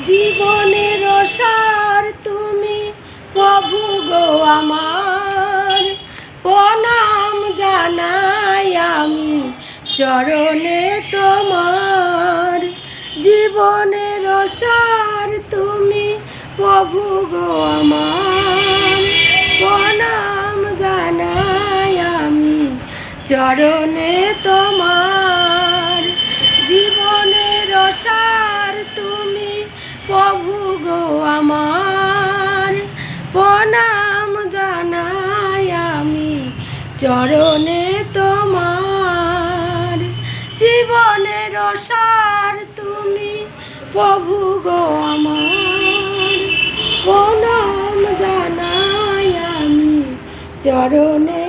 জীবনের সার তুমি প্রভু গো আমার, প্রণাম জানাই আমি চরণে তোমার। জীবনের সার তুমি প্রভু গো আমার, প্রণাম জানাই আমি চরণে তোমার। জীবনের সার তুমি প্রভু গো আমার, প্রণাম জানাই আমি চরণে তোমার। জীবনের সার তুমি প্রভু গো আমার, প্রণাম জানাই আমি চরণে